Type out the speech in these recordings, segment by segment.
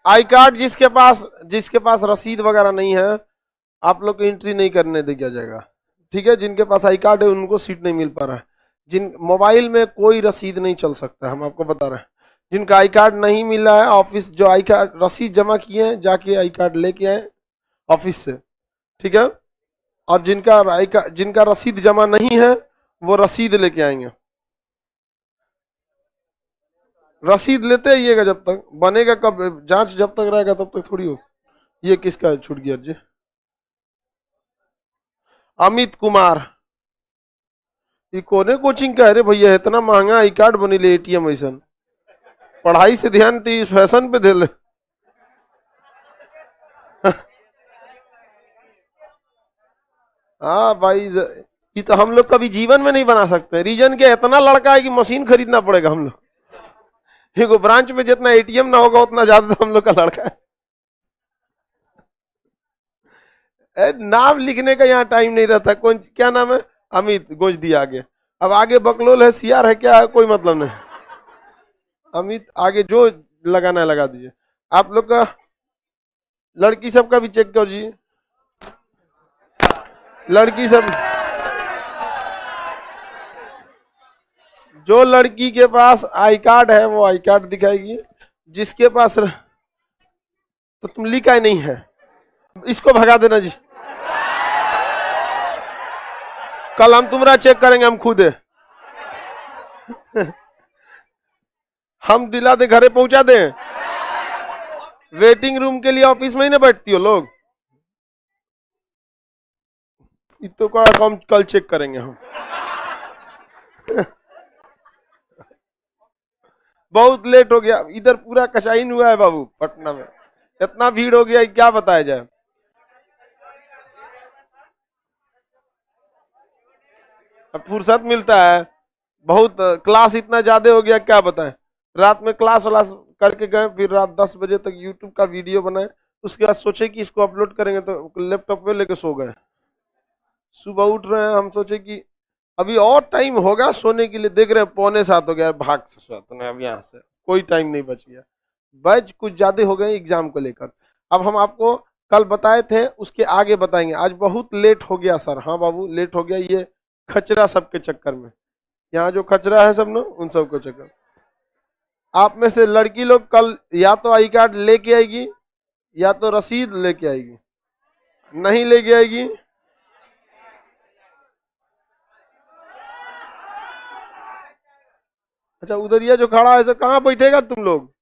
I card जिसके पास रसीद वगैरह नहीं है, आप लोग को एंट्री नहीं करने दिया जाएगा। ठीक है, जिनके पास आई कार्ड है उनको सीट नहीं मिल पा रहा है। जिन मोबाइल में कोई रसीद नहीं चल सकता, हम आपको बता रहे हैं। जिनका आई कार्ड नहीं मिला है, ऑफिस जो आई कार्ड रसीद जमा किए हैं, जाके आई कार्ड लेके आए ऑफिस से। ठीक है, और जिनका रसीद जमा नहीं है वो रसीद लेके आएंगे। रसीद लेते आइएगा, जब तक बनेगा कब, जांच जब तक रहेगा तब तक थोड़ी हो। ये किसका छूट गया जी? अमित कुमार, ये कोने कोचिंग का है रे भैया? इतना महंगा आई कार्ड बनी एटीएम ऐसा, पढ़ाई से ध्यान दी फैशन पे दे ले। हाँ भाई, ये तो हम लोग कभी जीवन में नहीं बना सकते। रीजन क्या, इतना लड़का है कि मशीन खरीदना पड़ेगा हम लोग। एक ब्रांच में जितना एटीएम ना होगा उतना ज्यादा हम लोग का लड़का है। नाम लिखने का यहाँ टाइम नहीं रहता। कौन, क्या नाम है? अमित, गोज दिया आगे। अब आगे बकलोल है, सियार है, क्या है, कोई मतलब नहीं। अमित, आगे जो लगाना है लगा दीजिए। आप लोग का लड़की सबका भी चेक करो जी। लड़की सब, जो लड़की के पास आई कार्ड है वो आई कार्ड दिखाएगी। जिसके पास तो तुम लिखा ही नहीं है, इसको भगा देना जी। कल हम तुम्हारा चेक करेंगे, हम खुद है। हम दिला दे, घरे पहुंचा दे। वेटिंग रूम के लिए ऑफिस में ही ना बैठती हो लोग? इतो का हम कल चेक करेंगे हम। बहुत लेट हो गया, इधर पूरा कशाइन हुआ है बाबू। पटना में इतना भीड़ हो गया, क्या बताया जाए। अब फुर्सत मिलता है बहुत, क्लास इतना ज्यादा हो गया, क्या बताएं। रात में क्लास व्लास करके गए, फिर रात 10 बजे तक यूट्यूब का वीडियो बनाए। उसके बाद सोचे कि इसको अपलोड करेंगे, तो लैपटॉप पे लेके सो गए। सुबह उठ रहे हैं, हम सोचे कि अभी और टाइम होगा सोने के लिए। देख रहे हैं 6:45 हो गया, भाग से सोते हैं। अब यहाँ से कोई टाइम नहीं बच गया। बैच कुछ ज्यादा हो गए एग्जाम को लेकर। अब हम आपको कल बताए थे, उसके आगे बताएंगे। आज बहुत लेट हो गया सर। हाँ बाबू, लेट हो गया, ये खचरा सबके चक्कर में। यहाँ जो खचरा है सब ना, उन सबको चक्कर। आप में से लड़की लोग कल या तो आई कार्ड लेके आएगी या तो रसीद लेके आएगी। नहीं लेके आएगी, अच्छा उधर जो खड़ा है सर, कहाँ बैठेगा तुम लोग?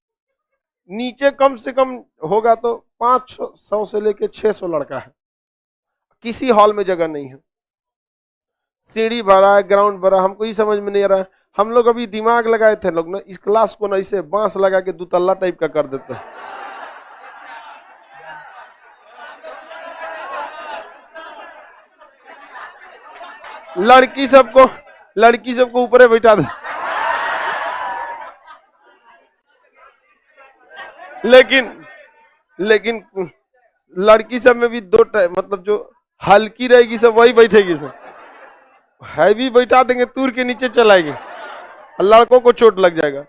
नीचे कम से कम होगा तो 500 से लेके 600 लड़का है। किसी हॉल में जगह नहीं है। सीढ़ी भरा है, ग्राउंड भरा, हमको ये समझ में नहीं आ रहा है। हम लोग अभी दिमाग लगाए थे लोग ना, इस क्लास को ना इसे बांस लगा के दुतल्ला टाइप का कर देते हैं। लड़की सबको ऊपर बैठा दे। लेकिन लड़की सब में भी दो मतलब जो हल्की रहेगी सब वही बैठेगी, सब हैवी बैठा देंगे, तूर के नीचे चलाएंगे, लड़कों को चोट लग जाएगा।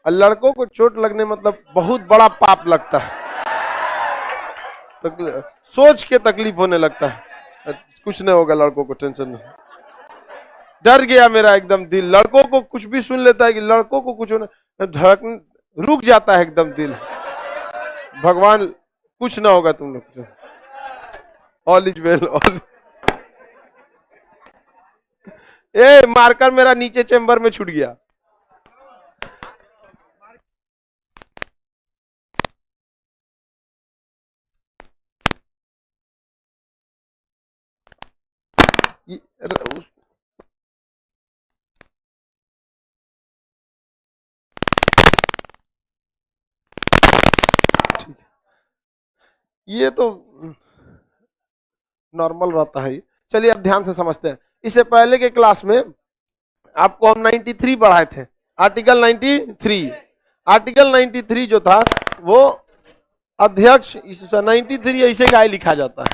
और लड़कों को चोट लगने मतलब बहुत बड़ा पाप लगता है, तो सोच के तकलीफ होने लगता है। कुछ नहीं होगा, लड़कों को टेंशन नहीं। डर गया मेरा एकदम दिल। लड़कों को कुछ भी सुन लेता है कि लड़कों को कुछ होना, धड़कन रुक जाता है एकदम दिल। भगवान, कुछ ना होगा तुम लोग, all is well. A marker मेरा नीचे चेंबर में छूट गया। ये तो नॉर्मल रहता है। चलिए अब ध्यान से समझते हैं। इससे पहले के क्लास में आपको हम 93 पढ़ाए थे, आर्टिकल 93। आर्टिकल 93 जो था वो अध्यक्ष 93 ऐसे गाय लिखा जाता है।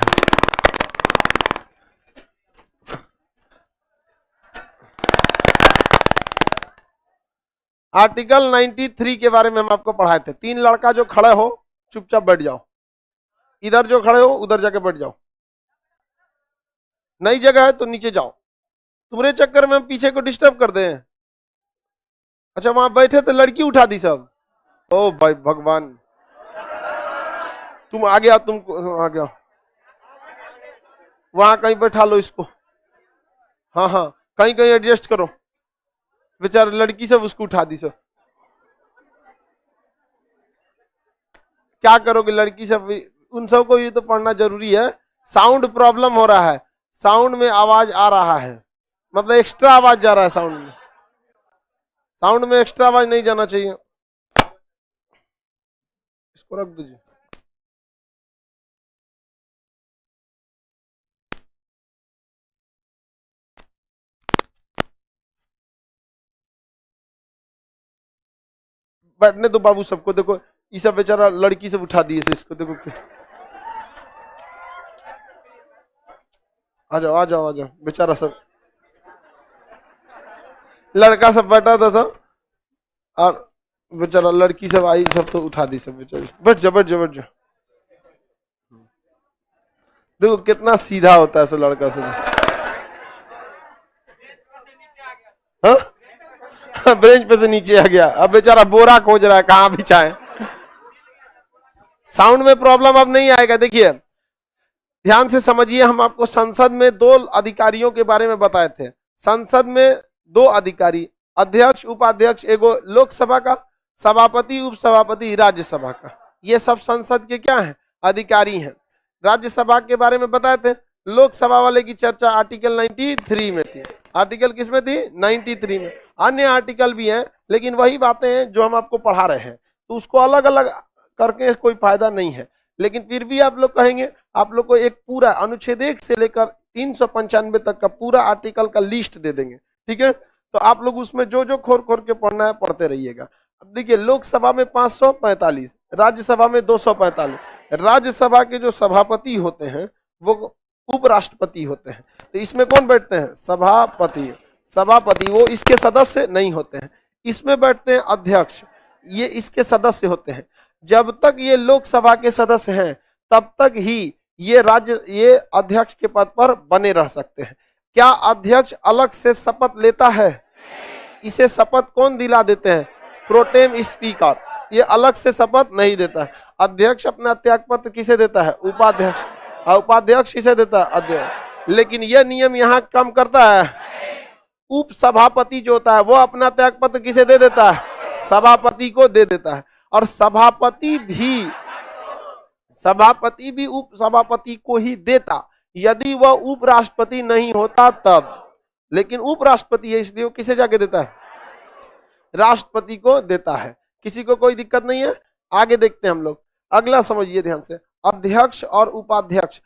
आर्टिकल 93 के बारे में हम आपको पढ़ाए थे। 3 लड़का जो खड़े हो चुपचाप बैठ जाओ, इधर जो खड़े हो उधर जाके बैठ जाओ, नई जगह है तो नीचे जाओ, तुम्हारे चक्कर में हम पीछे को डिस्टर्ब कर दे। अच्छा वहां बैठे तो लड़की उठा दी सब, ओ भाई भगवान, तुम आ गया, तुमको आ गया, वहां कहीं बैठा लो इसको, हाँ हाँ कहीं कहीं एडजस्ट करो, बेचारा लड़की सब उसको उठा दी सब, क्या करोगे लड़की सब, उन सब को ये तो पढ़ना जरूरी है। साउंड प्रॉब्लम हो रहा है, साउंड में आवाज आ रहा है, मतलब एक्स्ट्रा आवाज जा रहा है साउंड में, साउंड में एक्स्ट्रा आवाज नहीं जाना चाहिए, इसको रख दीजिए। बैठने दो बाबू सबको, देखो ये सब बेचारा लड़की सब उठा दिए, इसको देखो, आ जाओ आ जाओ आ जाओ, बेचारा सब लड़का सब बैठा था सब, और बेचारा लड़की सब आई सब तो उठा दी सब, बेचारी बैठ जाओ बैठ जाओ बैठ जाओ। देखो कितना सीधा होता है सब लड़का सब, हाँ ब्रेंच पे से नीचे आ गया, अब बेचारा बोरा खोज रहा है कहां बिछाए। साउंड में प्रॉब्लम अब नहीं आएगा। देखिए ध्यान से समझिए, हम आपको संसद में 2 अधिकारियों के बारे में बताए थे। संसद में 2 अधिकारी, अध्यक्ष उपाध्यक्ष, एगो लोकसभा का सभापति उपसभापति राज्यसभा का, ये सब संसद के क्या हैं, अधिकारी हैं। राज्यसभा के बारे में बताए थे, लोकसभा वाले की चर्चा आर्टिकल 93 में थी। आर्टिकल किस में थी, 93 में। अन्य आर्टिकल भी हैं, लेकिन वही बातें हैं जो हम आपको पढ़ा रहे हैं, तो उसको अलग अलग करके कोई फायदा नहीं है। लेकिन फिर भी आप लोग कहेंगे, आप लोग को एक पूरा अनुच्छेद 1 से लेकर 395 तक का पूरा आर्टिकल का लिस्ट दे देंगे, ठीक है। तो आप लोग उसमें जो जो खोर खोर के पढ़ना है पढ़ते रहिएगा। अब देखिए लोकसभा में 545, राज्यसभा में 245। राज्यसभा के जो सभापति होते हैं वो उपराष्ट्रपति होते हैं। तो इसमें कौन बैठते हैं, सभापति। सभापति वो इसके सदस्य नहीं होते हैं। इसमें बैठते हैं अध्यक्ष, ये इसके सदस्य होते हैं। जब तक ये लोकसभा के सदस्य हैं तब तक ही ये अध्यक्ष के पद पर बने रह सकते हैं। क्या अध्यक्ष अलग से शपथ लेता है, इसे शपथ कौन दिला देते हैं, प्रोटेम स्पीकर। ये अलग से शपथ नहीं देता है। अध्यक्ष अपना त्यागपत्र किसे देता है, उपाध्यक्ष, और उपाध्यक्ष किसे देता है, अध्यक्ष। लेकिन यह नियम यहाँ काम करता है, उप सभापति जो होता है वो अपना त्यागपत्र किसे दे देता है, सभापति को दे देता है। और सभापति भी उप सभापति को ही देता, यदि वह उपराष्ट्रपति नहीं होता तब। लेकिन उपराष्ट्रपति है इसलिए वो किसे जाके देता है, राष्ट्रपति को देता है। किसी को कोई दिक्कत नहीं है। आगे देखते हैं हम लोग। अगला समझिए ध्यान से, अध्यक्ष और उपाध्यक्ष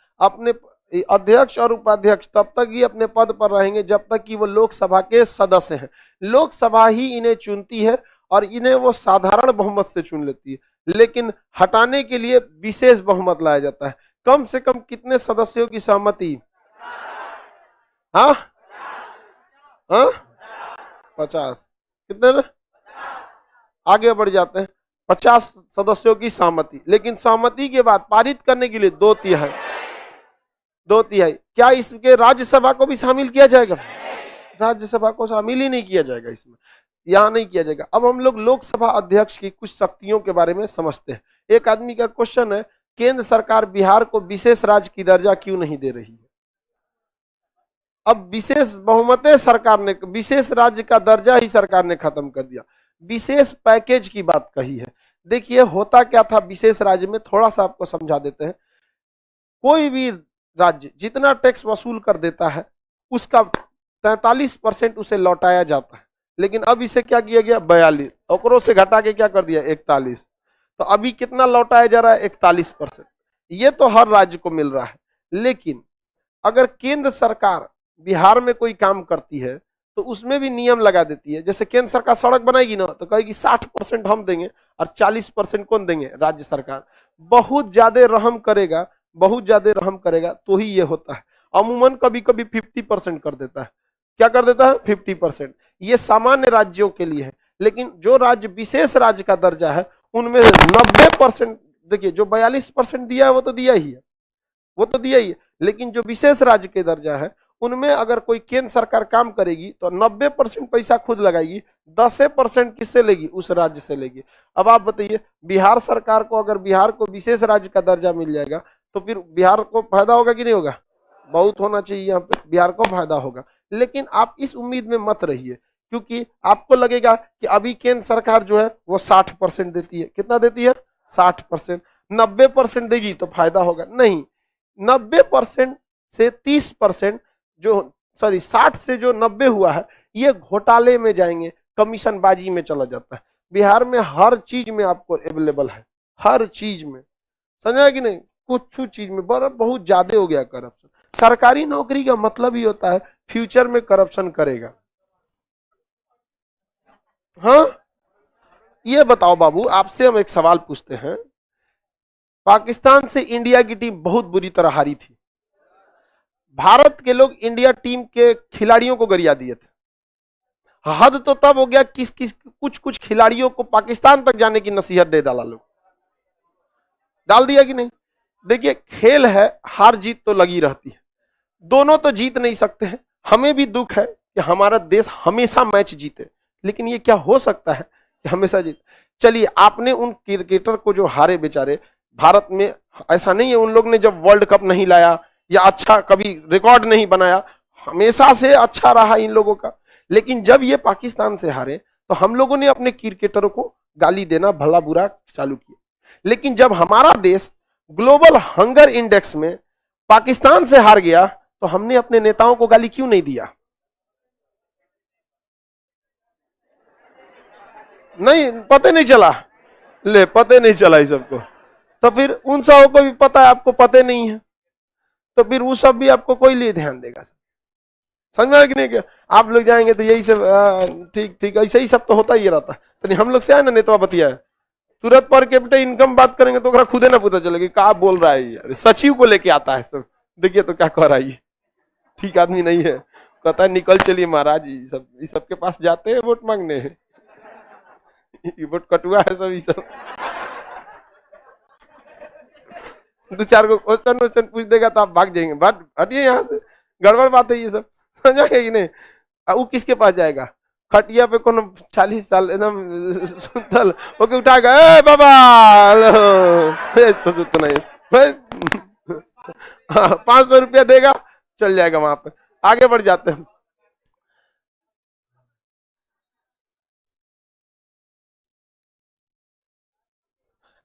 तब तक ही अपने पद पर रहेंगे जब तक कि वो लोकसभा के सदस्य हैं। लोकसभा ही इन्हें चुनती है और इन्हें वो साधारण बहुमत से चुन लेती है, लेकिन हटाने के लिए विशेष बहुमत लाया जाता है। कम से कम कितने सदस्यों की सहमति, हाँ 50, कितने ना? आगे बढ़ जाते हैं, 50 सदस्यों की सहमति। लेकिन सहमति के बाद पारित करने के लिए 2/3। क्या इसके राज्यसभा को भी शामिल किया जाएगा, राज्यसभा को शामिल ही नहीं किया जाएगा, इसमें यहां नहीं किया जाएगा। अब हम लोग लोकसभा अध्यक्ष की कुछ शक्तियों के बारे में समझते हैं। एक आदमी का क्वेश्चन है, केंद्र सरकार बिहार को विशेष राज्य की दर्जा क्यों नहीं दे रही है। अब विशेष बहुमत सरकार ने विशेष राज्य का दर्जा ही सरकार ने खत्म कर दिया, विशेष पैकेज की बात कही है। देखिए होता क्या था विशेष राज्य में, थोड़ा सा आपको समझा देते हैं। कोई भी राज्य जितना टैक्स वसूल कर देता है उसका 43% उसे लौटाया जाता है। लेकिन अब इसे क्या किया गया, 42, ओकरों से घटा के क्या कर दिया, 41। तो अभी कितना लौटाया जा रहा है, 41%। ये तो हर राज्य को मिल रहा है। लेकिन अगर केंद्र सरकार बिहार में कोई काम करती है तो उसमें भी नियम लगा देती है। जैसे केंद्र सरकार सड़क बनाएगी ना तो कहेगी 60% हम देंगे और 40% कौन देंगे, राज्य सरकार। बहुत ज्यादा रहम करेगा तो ही ये होता है। अमूमन कभी कभी 50% कर देता है। क्या कर देता है, 50%। ये सामान्य राज्यों के लिए है। लेकिन जो राज्य विशेष राज्य का दर्जा है उनमें 90% देखिए जो 42% दिया है वो तो दिया ही है, वो तो दिया ही है, लेकिन जो विशेष राज्य के दर्जा है उनमें अगर कोई केंद्र सरकार काम करेगी तो 90% पैसा खुद लगाएगी, 10% किससे लेगी, उस राज्य से लेगी। अब आप बताइए बिहार सरकार को अगर बिहार को विशेष राज्य का दर्जा मिल जाएगा तो फिर बिहार को फायदा होगा कि नहीं होगा, बहुत होना चाहिए, यहाँ पे बिहार को फायदा होगा। लेकिन आप इस उम्मीद में मत रहिए, क्योंकि आपको लगेगा कि अभी केंद्र सरकार जो है वो 60% देती है, कितना देती है 60%, 90% देगी तो फायदा होगा, नहीं, 90% से 30% जो, सॉरी 60 से जो 90 हुआ है ये घोटाले में जाएंगे, कमीशन बाजी में चला जाता है। बिहार में हर चीज में आपको अवेलेबल है, हर चीज में, समझा कि नहीं, कुछ चीज में बहुत ज्यादा हो गया करप्शन। सरकारी नौकरी का मतलब ही होता है फ्यूचर में करप्शन करेगा। हाँ, ये बताओ बाबू, आपसे हम एक सवाल पूछते हैं, पाकिस्तान से इंडिया की टीम बहुत बुरी तरह हारी थी, भारत के लोग इंडिया टीम के खिलाड़ियों को गरिया दिए थे, हद तो तब हो गया किस किस कुछ कुछ खिलाड़ियों को पाकिस्तान तक जाने की नसीहत दे डाला, लोग डाल दिया कि नहीं। देखिए खेल है, हार जीत तो लगी रहती है, दोनों तो जीत नहीं सकते हैं, हमें भी दुख है कि हमारा देश हमेशा मैच जीते, लेकिन ये क्या हो सकता है कि हमेशा जीत। चलिए आपने उन क्रिकेटर को जो हारे बेचारे, भारत में ऐसा नहीं है उन लोग ने जब वर्ल्ड कप नहीं लाया या अच्छा कभी रिकॉर्ड नहीं बनाया, हमेशा से अच्छा रहा इन लोगों का, लेकिन जब ये पाकिस्तान से हारे तो हम लोगों ने अपने क्रिकेटरों को गाली देना भला बुरा चालू किया। लेकिन जब हमारा देश ग्लोबल हंगर इंडेक्स में पाकिस्तान से हार गया तो हमने अपने नेताओं को गाली क्यों नहीं दिया? नहीं, पता नहीं चला, ले पता नहीं चला इस सबको, तो फिर उन सबों को भी पता है, आपको पता नहीं है, तो फिर वो सब भी आपको कोई लिए ध्यान देगा, समझ में कि नहीं? क्या आप लोग जाएंगे तो यही सब ठीक ठीक ऐसे ही सब तो होता ही रहता है। तो हम लोग से है ना नेतवा बतिया है, तुरंत पर कैपिटल इनकम बात करेंगे तो खुदे ना पता चलेगी क्या बोल रहा है यार, सचिव को लेके आता है सब, देखिए तो क्या कह रहा है, ठीक आदमी नहीं है, कहता है निकल चलिए महाराज, इस सब के पास जाते हैं वोट मांगने, वोट कटुआ है सब, ये सब दो चार को क्वेश्चन वोश्चन पूछ देगा तो आप भाग जाएंगे, बात हटिए यहाँ से, गड़बड़ बात है ये सब, समझा कि नहीं। वो किसके पास जाएगा, खटिया पे कौन 40 साल एकदम सुतल ओके उठा गए बाबा, तो नहीं भाई, 500 रुपया देगा चल जाएगा वहां पे, आगे बढ़ जाते हैं।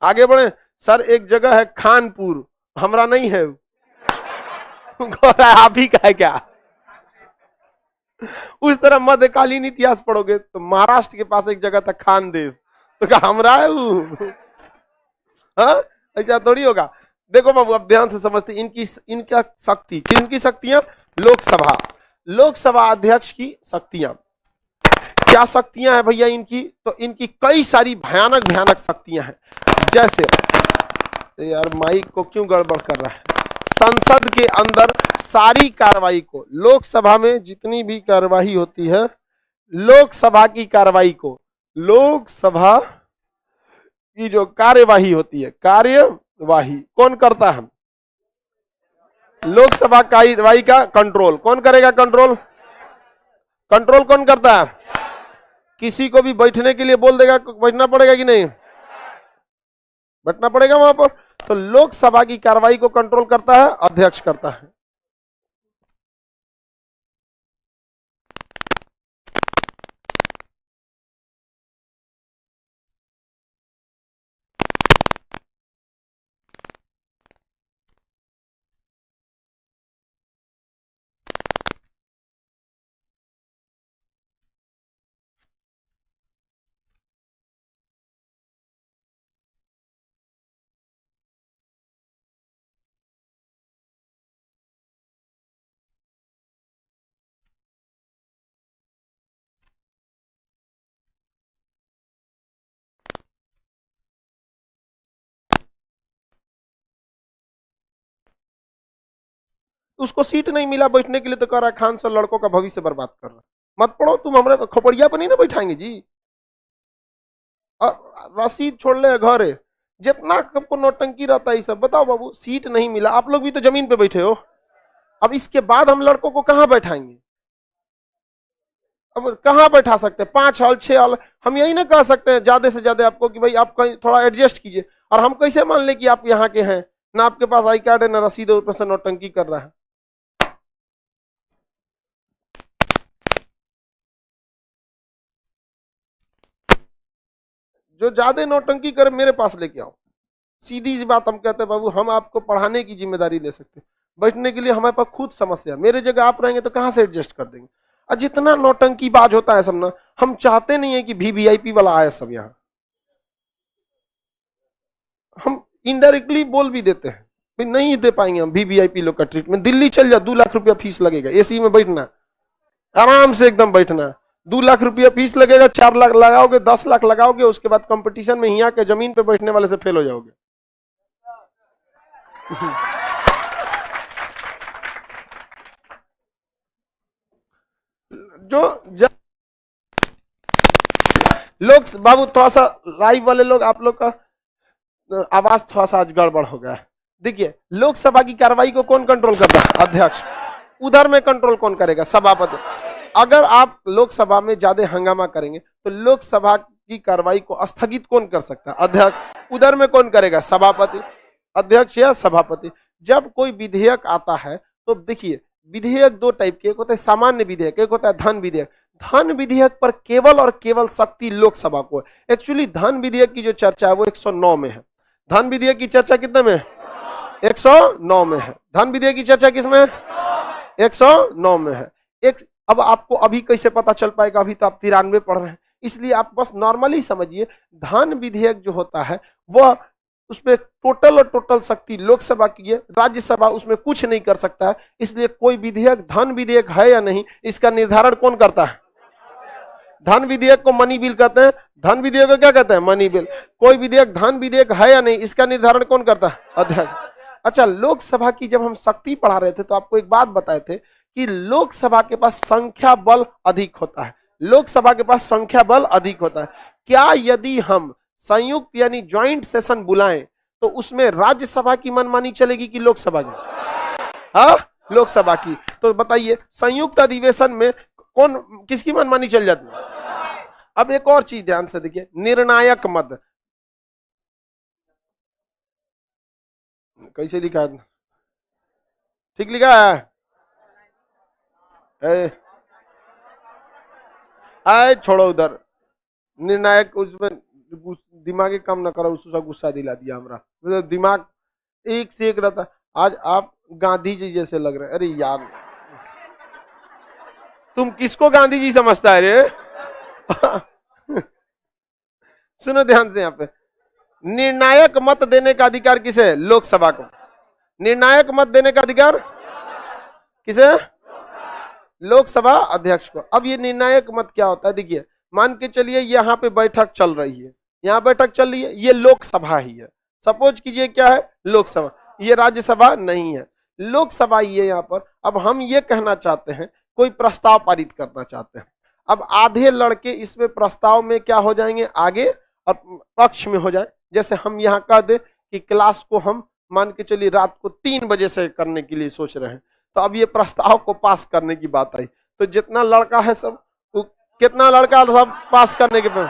आगे बढ़े सर, एक जगह है खानपुर, हमरा नहीं है, आप ही का है क्या? उस तरह मध्यकालीन इतिहास पढ़ोगे तो महाराष्ट्र के पास एक जगह था खानदेश, तो क्या हमरा है वो? हाँ, ऐसा थोड़ी होगा। देखो बाबू अब ध्यान से समझते, इनका शक्ति, किनकी शक्तियां, लोकसभा, लोकसभा अध्यक्ष की शक्तियां, क्या शक्तियां हैं भैया इनकी, तो इनकी कई सारी भयानक भयानक शक्तियां हैं, जैसे यार माइक को क्यों गड़बड़ कर रहा है, संसद के अंदर सारी कार्रवाई को, लोकसभा में जितनी भी कार्रवाई होती है, लोकसभा की कार्रवाई को, लोकसभा की जो कार्यवाही होती है, कार्यवाही कौन करता है, लोकसभा कार्यवाही का कंट्रोल कौन करेगा, कंट्रोल, कंट्रोल कौन करता है? किसी को भी बैठने के लिए बोल देगा, बैठना पड़ेगा कि नहीं, बैठना पड़ेगा वहां पर, तो लोकसभा की कार्रवाई को कंट्रोल करता है, अध्यक्ष करता है। उसको सीट नहीं मिला बैठने के लिए तो कह रहा है खान सर लड़कों का भविष्य बर्बाद कर रहा, मत पढ़ो तुम, हमारे खोपड़िया पर नहीं ना बैठाएंगे जी, और रसीद छोड़ ले घर है, जितना आपको नौटंकी रहता है ये सब। बताओ बाबू, सीट नहीं मिला, आप लोग भी तो जमीन पे बैठे हो, अब इसके बाद हम लड़कों को कहां बैठाएंगे? अब कहां बैठा सकते हैं? 5 हॉल 6 हॉल, हम यही ना कह सकते हैं ज्यादा से ज्यादा आपको कि भाई आप कहीं थोड़ा एडजस्ट कीजिए। और हम कैसे मान ले कि आप यहाँ के हैं? ना आपके पास आई कार्ड है ना रसीद है, ऊपर से नौटंकी कर रहा है। जो ज्यादा नौटंकी करे मेरे पास लेके आओ। सीधी सी बात हम कहते हैं बाबू, हम आपको पढ़ाने की जिम्मेदारी ले सकते हैं, बैठने के लिए हमारे पास खुद समस्या। मेरे जगह आप रहेंगे तो कहां से एडजस्ट कर देंगे? और जितना नौटंकी बाज होता है सब ना, हम चाहते नहीं है कि वीवीआईपी वाला आए सब यहाँ। हम इनडायरेक्टली बोल भी देते हैं भाई नहीं दे पाएंगे हम वीवीआईपी लोग का ट्रीटमेंट। दिल्ली चल जा, 2 लाख रुपया फीस लगेगा, एसी में बैठना, आराम से एकदम बैठना। 2 लाख रुपया फीस लगेगा, 4 लाख लगाओगे, 10 लाख लगाओगे, उसके बाद कंपटीशन में यहाँ के जमीन पे बैठने वाले से फेल हो जाओगे। जो लोग बाबू, थोड़ा सा लाइव वाले लोग, आप लोग का आवाज थोड़ा सा आज गड़बड़ हो गया है। देखिए, लोकसभा की कार्रवाई को कौन कंट्रोल करता है? अध्यक्ष। उधर में कंट्रोल कौन करेगा? सभापति। अगर आप लोकसभा में ज्यादा हंगामा करेंगे तो लोकसभा की कार्रवाई को स्थगित कौन कर सकता है? अध्यक्ष। उधर में कौन करेगा? सभापति, अध्यक्ष या सभापति। जब कोई विधेयक आता है तो देखिए, विधेयक 2 टाइप के, एक होता है सामान्य विधेयक, एक होता है धन विधेयक। धन विधेयक पर केवल और केवल शक्ति लोकसभा को है। एक्चुअली धन विधेयक की जो चर्चा है वो 109 में है। धन विधेयक की चर्चा कितने में है? 109 में है। धन विधेयक की चर्चा किसमें है? 109 में है। एक, अब आपको अभी कैसे पता चल पाएगा? अभी तो आप 93 पढ़ रहे हैं, इसलिए आप बस नॉर्मली समझिए। धन विधेयक जो होता है वह, उसमें टोटल और टोटल शक्ति लोकसभा की है, राज्यसभा उसमें कुछ नहीं कर सकता है। इसलिए कोई विधेयक धन विधेयक है या नहीं, इसका निर्धारण कौन करता है? धन विधेयक को मनी बिल कहते हैं। धन विधेयक को क्या कहते हैं? Money bill. कोई विधेयक धन विधेयक है या नहीं, इसका निर्धारण कौन करता है? अध्यक्ष। अच्छा, लोकसभा की जब हम शक्ति पढ़ा रहे थे तो आपको एक बात बताए थे कि लोकसभा के पास संख्या बल अधिक होता है। लोकसभा के पास संख्या बल अधिक होता है। क्या यदि हम संयुक्त यानी ज्वाइंट सेशन बुलाएं तो उसमें राज्यसभा की मनमानी चलेगी कि लोकसभा की? हाँ, लोकसभा की। तो बताइए, संयुक्त अधिवेशन में कौन, किसकी मनमानी चल जाती है? अब एक और चीज ध्यान से देखिए, निर्णायक मत कैसे लिखा है? ठीक लिखा है? आए छोड़ो उधर, निर्णायक, उसमें दिमागी काम ना करो, उसका गुस्सा दिला दिया हमरा। मतलब दिमाग एक से एक रहता। आज आप गांधी जी जैसे लग रहे हैं। अरे यार, तुम किसको गांधी जी समझता है रे? सुनो ध्यान से, यहाँ पे निर्णायक मत देने का अधिकार किसे? लोकसभा को। निर्णायक मत देने का अधिकार किसे? लोकसभा अध्यक्ष को। अब ये निर्णायक मत क्या होता है? देखिए, मान के चलिए यहाँ पे बैठक चल रही है, यहाँ बैठक चल रही है, ये लोकसभा ही है। सपोज कीजिए क्या है? लोकसभा। ये राज्यसभा नहीं है, लोकसभा ही है यहाँ पर। अब हम ये कहना चाहते हैं, कोई प्रस्ताव पारित करना चाहते हैं। अब आधे लड़के इसमें प्रस्ताव में क्या हो जाएंगे? आगे और पक्ष में हो जाए। जैसे हम यहाँ कह दे कि क्लास को हम मान के चलिए रात को 3 बजे से करने के लिए सोच रहे हैं, तो अब ये प्रस्ताव को पास करने की बात आई, तो जितना लड़का है सब, कितना लड़का सब पास करने के फेवर,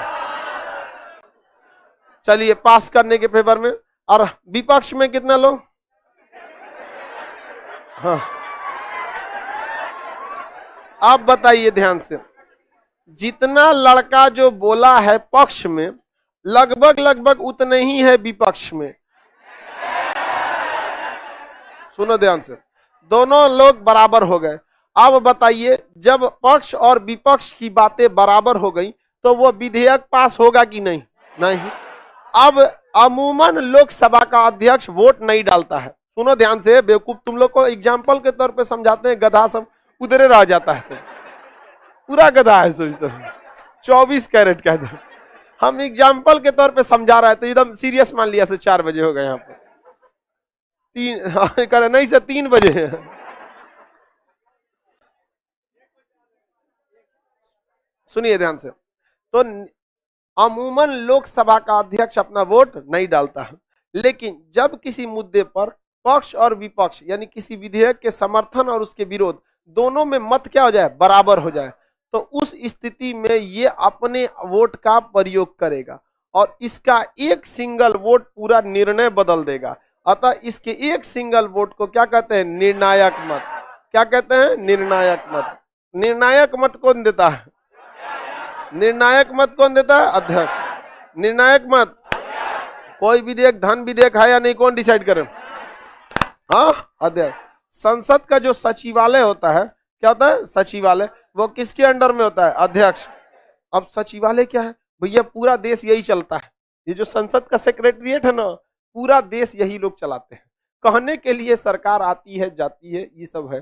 चलिए पास करने के फेवर में। और विपक्ष में कितना लोग? हाँ, आप बताइए ध्यान से, जितना लड़का जो बोला है पक्ष में, लगभग लगभग उतने ही है विपक्ष में। सुनो ध्यान से, दोनों लोग बराबर हो गए। अब बताइए, जब पक्ष और विपक्ष की बातें बराबर हो गई तो वो विधेयक पास होगा कि नहीं? नहीं। अब अमूमन लोकसभा का अध्यक्ष वोट नहीं डालता है। सुनो ध्यान से बेवकूफ, तुम लोग को एग्जाम्पल के तौर पे समझाते हैं, गधा सब उधरे रह जाता है, सब पूरा गधा है सब, 24 कैरेट कह दो। हम एग्जाम्पल के तौर पे समझा रहे हैं तो एकदम सीरियस मान लिया से 4 बजे हो गए यहाँ पे, 3 नहीं से 3 बजे है। सुनिए ध्यान से, तो अमूमन लोकसभा का अध्यक्ष अपना वोट नहीं डालता है, लेकिन जब किसी मुद्दे पर पक्ष और विपक्ष यानी किसी विधेयक के समर्थन और उसके विरोध दोनों में मत क्या हो जाए, बराबर हो जाए, तो उस स्थिति में ये अपने वोट का प्रयोग करेगा और इसका एक सिंगल वोट पूरा निर्णय बदल देगा। अतः इसके एक सिंगल वोट को क्या कहते हैं, निर्णायक मत। क्या कहते हैं, निर्णायक मत। निर्णायक मत कौन देता है, निर्णायक मत कौन देता है, अध्यक्ष। निर्णायक मत कोई विधेयक, धन विधेयक है या नहीं, कौन डिसाइड करे, हाँ, अध्यक्ष। संसद का जो सचिवालय होता है, क्या होता है, सचिवालय, वो किसके अंडर में होता है, अध्यक्ष। अब सचिवालय क्या है भैया, पूरा देश यही चलता है, ये जो संसद का सेक्रेटरिएट है ना, पूरा देश यही लोग चलाते हैं। कहने के लिए सरकार आती है जाती है, ये सब है,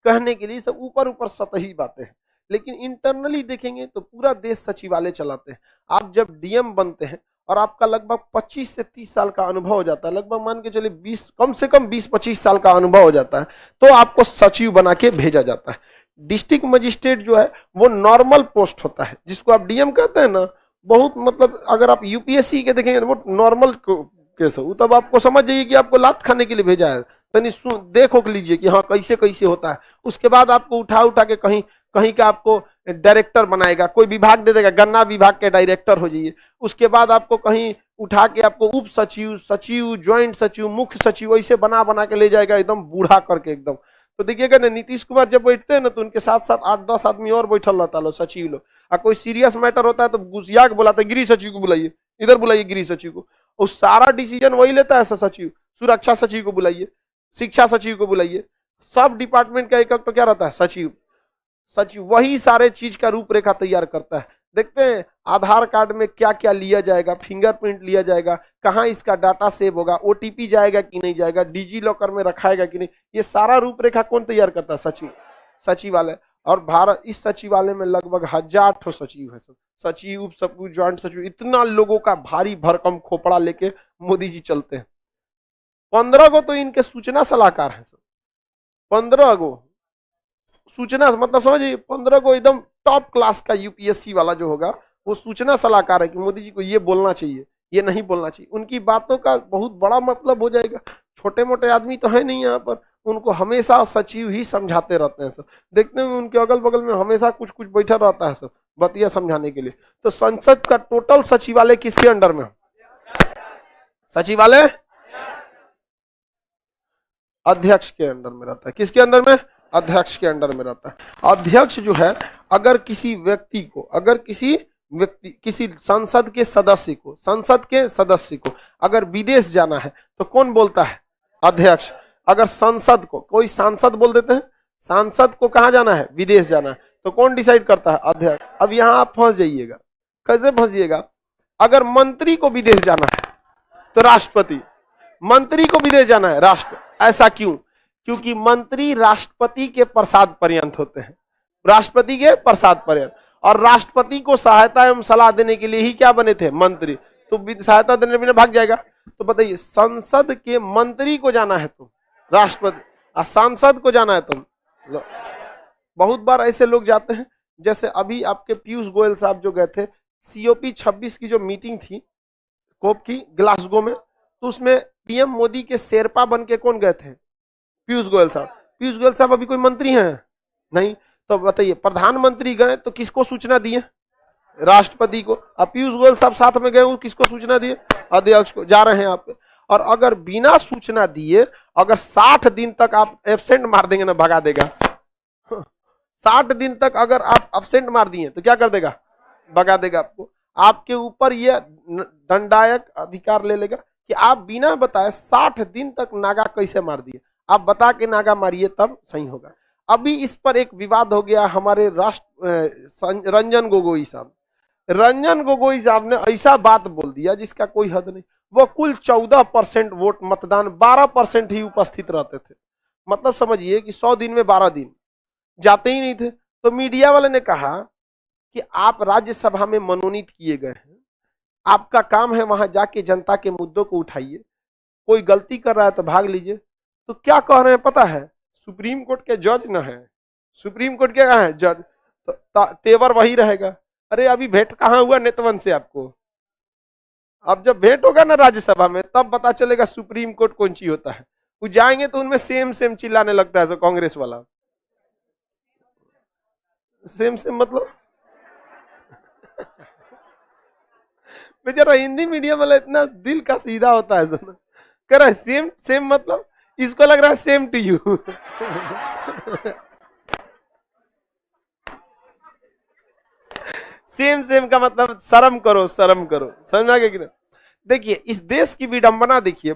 कहने के लिए सब ऊपर ऊपर सतही बातें हैं, लेकिन इंटरनली देखेंगे तो पूरा देश सचिवालय चलाते हैं। आप जब डीएम बनते हैं और आपका लगभग 25 से 30 साल का अनुभव हो जाता है, लगभग मान के चलिए 20, कम से कम 20-25 साल का अनुभव हो जाता है, तो आपको सचिव बना के भेजा जाता है। डिस्ट्रिक्ट मजिस्ट्रेट जो है वो नॉर्मल पोस्ट होता है, जिसको आप डीएम कहते हैं ना, बहुत मतलब अगर आप यूपीएससी के देखेंगे वो नॉर्मल केस हो, तब आपको समझ जाइए कि आपको लात खाने के लिए भेजा है, तनी देखो लीजिए कि हाँ कैसे कैसे होता है। उसके बाद आपको उठा उठा के कहीं कहीं का आपको डायरेक्टर बनाएगा, कोई विभाग दे देगा, गन्ना विभाग के डायरेक्टर हो जाइए। उसके बाद आपको कहीं उठा के आपको उप सचिव, सचिव, ज्वाइंट सचिव, मुख्य सचिव ऐसे बना बना के ले जाएगा, एकदम बूढ़ा करके एकदम। तो देखिएगा ना, नीतीश कुमार जब बैठते हैं ना तो उनके साथ साथ 8-10 आदमी और बैठल रहता लो, सचिव लोग। और कोई सीरियस मैटर होता है तो गुस्सिया के बुलाते, गृह सचिव को बुलाइए, इधर बुलाइए गृह सचिव को, और सारा डिसीजन वही लेता है सचिव। सुरक्षा सचिव को बुलाइए, शिक्षा सचिव को बुलाइए, सब डिपार्टमेंट का एक तो क्या रहता है, सचिव। सचिव वही सारे चीज का रूपरेखा तैयार करता है। देखते हैं आधार कार्ड में क्या क्या लिया जाएगा, फिंगरप्रिंट लिया जाएगा, कहाँ इसका डाटा सेव होगा, ओटीपी जाएगा कि नहीं जाएगा, डिजी लॉकर में रखाएगा कि नहीं, ये सारा रूपरेखा कौन तैयार करता है, सचिव, सचिवालय। और भारत इस सचिवालय में लगभग 1000 ठो सचिव है, सब सचिव, उप सचिव, ज्वाइंट सचिव, इतना लोगों का भारी भरकम खोपड़ा लेके मोदी जी चलते हैं। 15 गो तो इनके सूचना सलाहकार है, सब 15 गो सूचना, मतलब समझिए 15 को एकदम टॉप क्लास का यूपीएससी वाला जो होगा वो सूचना सलाहकार है कि मोदी जी को ये बोलना चाहिए, ये नहीं बोलना चाहिए। उनकी बातों का बहुत बड़ा मतलब हो जाएगा। छोटे मोटे आदमी तो है नहीं यहाँ पर, उनको हमेशा सचिव ही समझाते रहते हैं सब। देखते हैं उनके अगल बगल में हमेशा कुछ कुछ बैठा रहता है सब बतिया समझाने के लिए। तो संसद का टोटल सचिवालय किसके अंडर में, सचिवालय अध्यक्ष के अंडर में रहता है। किसके अंडर में, अध्यक्ष के अंडर में रहता है। अध्यक्ष जो है, अगर किसी व्यक्ति को, अगर किसी संसद के सदस्य को अगर विदेश जाना है तो कौन बोलता है, अध्यक्ष। अगर संसद को, कोई सांसद बोल देते हैं, सांसद को कहां जाना है, विदेश जाना है, तो कौन डिसाइड करता है, अध्यक्ष। अब यहां आप फंस जाइएगा, कैसे फंसिएगा, अगर मंत्री को विदेश जाना है तो राष्ट्रपति, मंत्री को विदेश जाना है राष्ट्र। ऐसा क्यों, क्योंकि मंत्री राष्ट्रपति के प्रसाद पर्यंत होते हैं, राष्ट्रपति के प्रसाद पर्यंत, और राष्ट्रपति को सहायता एवं सलाह देने के लिए ही क्या बने थे, मंत्री। तो सहायता देने बिना भाग जाएगा। तो बताइए, संसद के मंत्री को जाना है तुम, राष्ट्रपति, और सांसद को जाना है तुम। बहुत बार ऐसे लोग जाते हैं, जैसे अभी आपके पीयूष गोयल साहब जो गए थे COP 26 की जो मीटिंग थी कोप की ग्लासगो में, तो उसमें पीएम मोदी के शेरपा बन के कौन गए थे, पीयूष गोयल साहब। पीयूष गोयल साहब अभी कोई मंत्री हैं नहीं, तो बताइए प्रधानमंत्री गए तो किसको सूचना दिए, राष्ट्रपति को। अब पीयूष गोयल साहब साथ में गए, किसको सूचना दिए, अध्यक्ष को, जा रहे हैं आप। और अगर बिना सूचना दिए अगर 60 दिन तक आप एब्सेंट मार देंगे ना, भगा देगा। 60 दिन तक अगर आप एब्सेंट मार दिए तो क्या कर देगा, भगा देगा आपको। आपके ऊपर ये दंडायक अधिकार ले लेगा कि आप बिना बताए 60 दिन तक नागा कैसे मार दिए, आप बता के नागा मारिए तब सही होगा। अभी इस पर एक विवाद हो गया, हमारे रंजन गोगोई साहब, रंजन गोगोई साहब ने ऐसा बात बोल दिया जिसका कोई हद नहीं। वो कुल 14% वोट मतदान, 12% ही उपस्थित रहते थे। मतलब समझिए कि 100 दिन में 12 दिन जाते ही नहीं थे। तो मीडिया वाले ने कहा कि आप राज्यसभा में मनोनीत किए गए हैं, आपका काम है वहां जाके जनता के मुद्दों को उठाइए, कोई गलती कर रहा है तो भाग लीजिए। तो क्या कह रहे हैं पता है, सुप्रीम कोर्ट के जज न है, सुप्रीम कोर्ट के कहाँ है जज, तो तेवर वही रहेगा। अरे अभी भेंट कहाँ हुआ नेतवन से आपको, अब जब भेंट होगा ना राज्यसभा में, तब पता चलेगा सुप्रीम कोर्ट कौन सी होता है। वो जाएंगे तो उनमें सेम सेम चिल्लाने लगता है, तो कांग्रेस वाला सेम सेम मतलब बेचारा हिंदी मीडियम वाला इतना दिल का सीधा होता है, सुनो कह रहा है सेम सेम मतलब, इसको लग रहा है same to you. Same same का मतलब शर्म करो, शर्म करो, समझा गया कि नहीं? देखिए इस देश की विडंबना देखिए,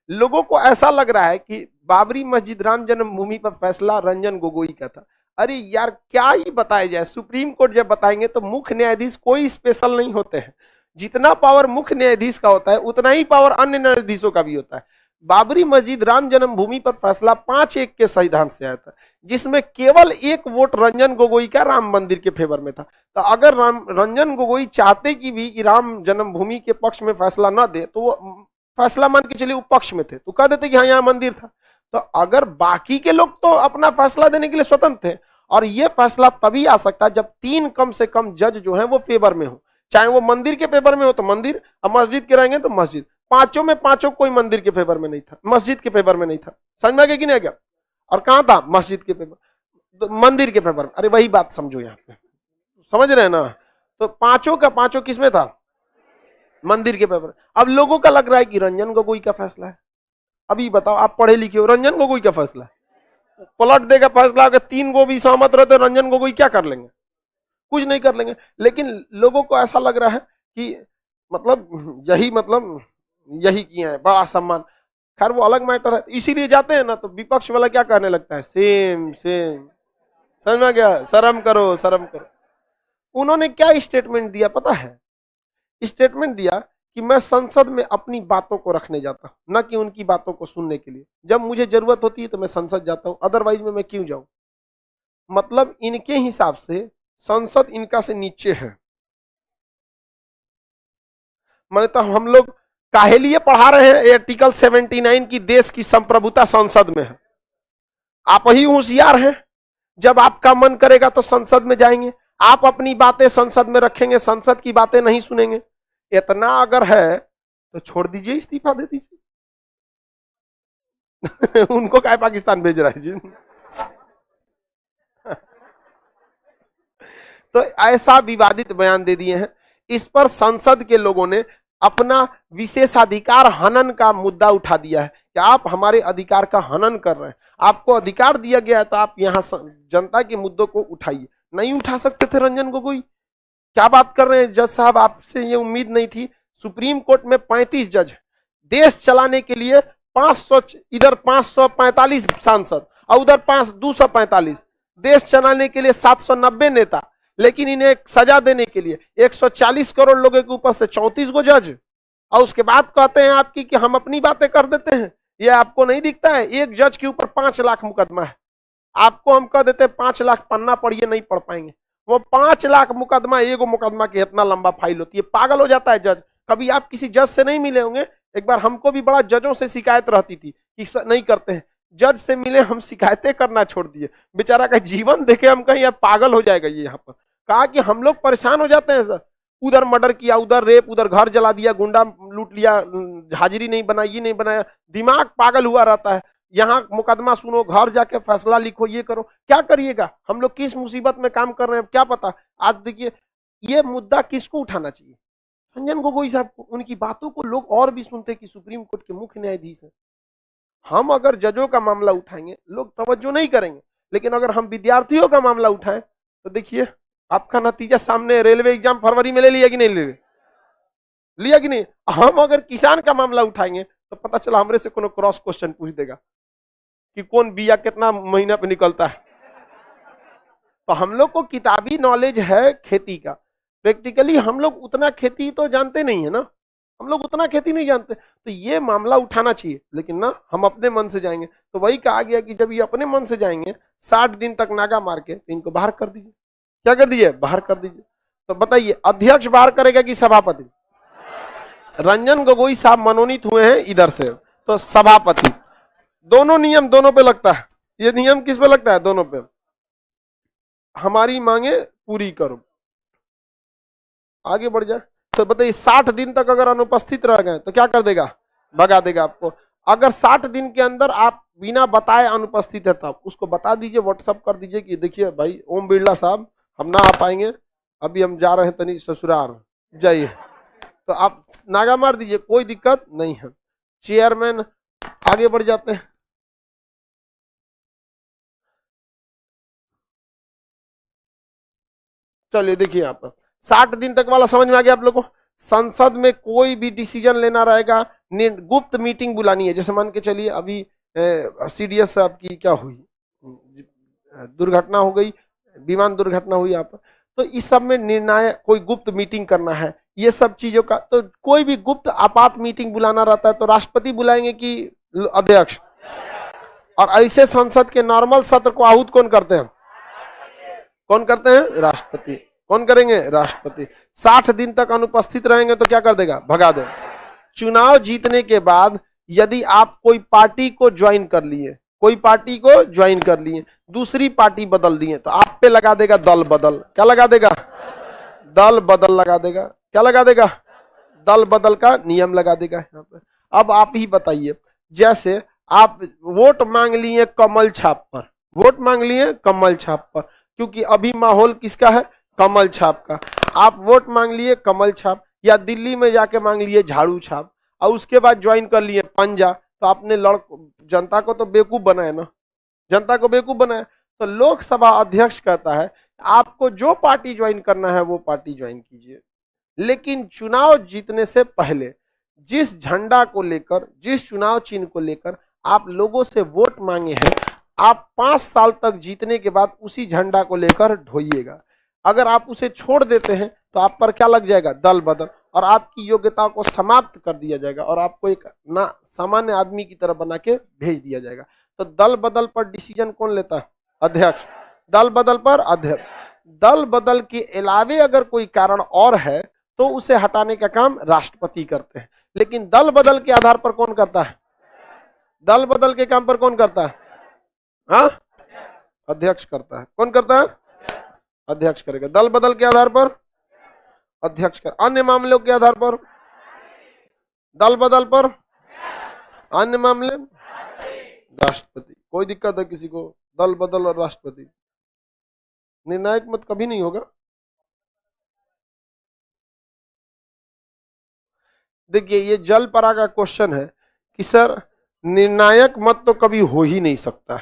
लोगों को ऐसा लग रहा है कि बाबरी मस्जिद राम जन्मभूमि पर फैसला रंजन गोगोई का था। अरे यार क्या ही बताया जाए, सुप्रीम कोर्ट जब बताएंगे तो मुख्य न्यायाधीश कोई स्पेशल नहीं होते हैं। जितना पावर मुख्य न्यायाधीश का होता है उतना ही पावर अन्य न्यायाधीशों का भी होता है। बाबरी मस्जिद राम जन्मभूमि पर फैसला 5-1 के संविधान से आया था, जिसमें केवल 1 वोट रंजन गोगोई का राम मंदिर के फेवर में था। तो अगर रंजन गोगोई चाहते कि भी राम जन्मभूमि के पक्ष में फैसला न दे, तो वो फैसला मान के चलिए वो पक्ष में थे तो कह देते कि हाँ यहाँ मंदिर था। तो अगर बाकी के लोग तो अपना फैसला देने के लिए स्वतंत्र थे, और ये फैसला तभी आ सकता है जब 3 कम से कम जज जो है वो फेवर में हो, चाहे वो मंदिर के फेवर में हो तो मंदिर, और मस्जिद के रहेंगे तो मस्जिद। पांचों में पांचों कोई मंदिर के फेवर में नहीं था, मस्जिद के फेवर में नहीं था। समझ में आ गया कि नहीं आ गया? और कहां था? मस्जिद के फेवर, तो मंदिर के फेवर में। अरे वही बात समझो यहाँ पे, समझ रहे हैं ना? तो पांचों का पांचों किसमें था? मंदिर के फेवर। अब लोगों का लग रहा है कि रंजन गोगोई का फैसला है। अभी बताओ, आप पढ़े लिखे हो, रंजन गोगोई का फैसला है, पलट देगा फैसला। अगर 3 गो भी सहमत रहते रंजन गोगोई क्या कर लेंगे? कुछ नहीं कर लेंगे। लेकिन लोगों को ऐसा लग रहा है कि मतलब यही किए हैं, बड़ा सम्मान। खैर वो अलग मैटर है, इसीलिए जाते हैं ना तो विपक्ष वाला क्या कहने लगता है, सेम सेम। समझ में गया? शर्म करो, शर्म करो। उन्होंने क्या स्टेटमेंट दिया पता है? स्टेटमेंट दिया कि मैं संसद में अपनी बातों को रखने जाता हूं, न कि उनकी बातों को सुनने के लिए। जब मुझे जरूरत होती है तो मैं संसद जाता हूं, अदरवाइज में मैं क्यों जाऊं? मतलब इनके हिसाब से संसद इनका से नीचे है। मैंने तो हम लोग काहे लिए पढ़ा रहे हैं आर्टिकल 79 की, देश की संप्रभुता संसद में है। आप ही होशियार हैं, जब आपका मन करेगा तो संसद में जाएंगे, आप अपनी बातें संसद में रखेंगे, संसद की बातें नहीं सुनेंगे। इतना अगर है तो छोड़ दीजिए, इस्तीफा दे दीजिए। उनको क्या पाकिस्तान भेज रहा है जी? तो ऐसा विवादित बयान दे दिए हैं। इस पर संसद के लोगों ने अपना विशेषाधिकार हनन का मुद्दा उठा दिया है कि आप हमारे अधिकार का हनन कर रहे हैं। आपको अधिकार दिया गया है तो आप यहां जनता के मुद्दों को उठाइए। नहीं उठा सकते थे रंजन गोगोई? क्या बात कर रहे हैं जज साहब, आपसे ये उम्मीद नहीं थी। सुप्रीम कोर्ट में 35 जज, देश चलाने के लिए 500, इधर 545 सांसद और उधर 245, देश चलाने के लिए 790 नेता, लेकिन इन्हें सजा देने के लिए 140 करोड़ लोगों के ऊपर से 34 गो जज, और उसके बाद कहते हैं आपकी कि हम अपनी बातें कर देते हैं। ये आपको नहीं दिखता है? एक जज के ऊपर 5 लाख मुकदमा है। आपको हम कह देते हैं 5 लाख पन्ना पढ़िए, नहीं पढ़ पाएंगे। वो 5 लाख मुकदमा, एगो मुकदमा की इतना लंबा फाइल होती है, पागल हो जाता है जज। कभी आप किसी जज से नहीं मिले होंगे, एक बार हमको भी बड़ा जजों से शिकायत रहती थी कि नहीं करते हैं। जज से मिले, हम शिकायतें करना छोड़ दिए। बेचारा का जीवन देखे हम कहीं अब पागल हो जाएगा ये। यहाँ पर कहा कि हम लोग परेशान हो जाते हैं सर, उधर मर्डर किया, उधर रेप, उधर घर जला दिया, गुंडा लूट लिया, हाजिरी नहीं बनाई, ये नहीं बनाया, दिमाग पागल हुआ रहता है। यहाँ मुकदमा सुनो, घर जाके फैसला लिखो, ये करो, क्या करिएगा? हम लोग किस मुसीबत में काम कर रहे हैं क्या पता। आज देखिए ये मुद्दा किसको उठाना चाहिए? रंजन गोगोई साहब को। उनकी बातों को लोग और भी सुनते कि सुप्रीम कोर्ट के मुख्य न्यायाधीश है। हम अगर जजों का मामला उठाएंगे लोग तवज्जो नहीं करेंगे, लेकिन अगर हम विद्यार्थियों का मामला उठाएं तो देखिए आपका नतीजा सामने। रेलवे एग्जाम फरवरी में ले लिया कि नहीं ले लिया कि नहीं? हम अगर किसान का मामला उठाएंगे तो पता चला हमरे से कोनो क्रॉस क्वेश्चन पूछ देगा कि कौन बिया कितना महीना पे निकलता है। तो हम लोग को किताबी नॉलेज है खेती का, प्रैक्टिकली हम लोग उतना खेती तो जानते नहीं है ना, हम लोग उतना खेती नहीं जानते। तो ये मामला उठाना चाहिए, लेकिन ना हम अपने मन से जाएंगे। तो वही कहा गया कि जब ये अपने मन से जाएंगे 60 दिन तक नागा मार के, तो इनको बाहर कर दीजिए। क्या कर दीजिए? बाहर कर दीजिए। तो बताइए अध्यक्ष बाहर करेगा कि सभापति? रंजन गोगोई साहब मनोनीत हुए हैं इधर से, तो सभापति। दोनों नियम दोनों पे लगता है। ये नियम किस पे लगता है? दोनों पे। हमारी मांगे पूरी करो। आगे बढ़ जाए। तो बताइए 60 दिन तक अगर अनुपस्थित रह गए तो क्या कर देगा, भगा देगा आपको। अगर 60 दिन के अंदर आप बिना बताए अनुपस्थित है तब उसको बता दीजिए, व्हाट्सअप कर दीजिए कि देखिए भाई ओम बिरला साहब हम ना आ पाएंगे, अभी हम जा रहे हैं तनी ससुराल, जाइए, तो आप नागा मार दीजिए, कोई दिक्कत नहीं है। चेयरमैन आगे बढ़ जाते हैं। चलिए देखिए यहाँ पर 60 दिन तक वाला समझ में आ गया आप लोगों को। संसद में कोई भी डिसीजन लेना रहेगा, गुप्त मीटिंग बुलानी है। जैसे मान के चलिए अभी सीडीएस साहब की क्या हुई, दुर्घटना हो गई, विमान दुर्घटना हुई यहाँ पर, तो इस सब में निर्णय कोई गुप्त मीटिंग करना है, ये सब चीजों का, तो कोई भी गुप्त आपात मीटिंग बुलाना रहता है तो राष्ट्रपति बुलाएंगे कि अध्यक्ष। और ऐसे संसद के नॉर्मल सत्र को आहूत कौन करते हैं, कौन करते हैं, राष्ट्रपति। कौन करेंगे, राष्ट्रपति। 60 दिन तक अनुपस्थित रहेंगे तो क्या कर देगा, भगा देगा। चुनाव जीतने के बाद यदि आप कोई पार्टी को ज्वाइन कर लिए, कोई पार्टी को ज्वाइन कर लिए, दूसरी पार्टी बदल दिए, तो आप पे लगा देगा दल बदल। क्या लगा देगा, दल बदल लगा देगा। क्या लगा देगा, दल बदल का नियम लगा देगा यहाँ पे। अब आप ही बताइए, जैसे आप वोट मांग लिए कमल छाप पर, वोट मांग लिए कमल छाप पर, क्योंकि अभी माहौल किसका है, कमल छाप का। आप वोट मांग लिए कमल छाप, या दिल्ली में जाके मांग लिए झाड़ू छाप, और उसके बाद ज्वाइन कर लिए पंजा, तो आपने जनता को तो बेवकूफ बनाया ना, जनता को बेवकूफ बनाया। तो लोकसभा अध्यक्ष कहता है आपको जो पार्टी ज्वाइन करना है वो पार्टी ज्वाइन कीजिए, लेकिन चुनाव जीतने से पहले जिस झंडा को लेकर, जिस चुनाव चिन्ह को लेकर आप लोगों से वोट मांगे हैं, आप 5 साल तक जीतने के बाद उसी झंडा को लेकर ढोइएगा। अगर आप उसे छोड़ देते हैं तो आप पर क्या लग जाएगा, दल बदल, और आपकी योग्यता को समाप्त कर दिया जाएगा और आपको एक ना सामान्य आदमी की तरह बना के भेज दिया जाएगा। तो दल बदल पर डिसीजन कौन लेता है, अध्यक्ष। दल बदल पर अध्यक्ष। दल बदल के अलावे अगर कोई कारण और है तो उसे हटाने का काम राष्ट्रपति करते हैं, लेकिन दल बदल के आधार पर कौन करता है, दल बदल के काम पर कौन करता है, हाँ, अध्यक्ष करता है। कौन करता है, अध्यक्ष करेगा। दल बदल के आधार पर अध्यक्ष कर, अन्य मामलों के आधार पर, दल बदल पर, अन्य मामले राष्ट्रपति। कोई दिक्कत है किसी को, दल बदल और राष्ट्रपति, निर्णायक मत कभी नहीं होगा। देखिए ये जलपरा का क्वेश्चन है कि सर निर्णायक मत तो कभी हो ही नहीं सकता,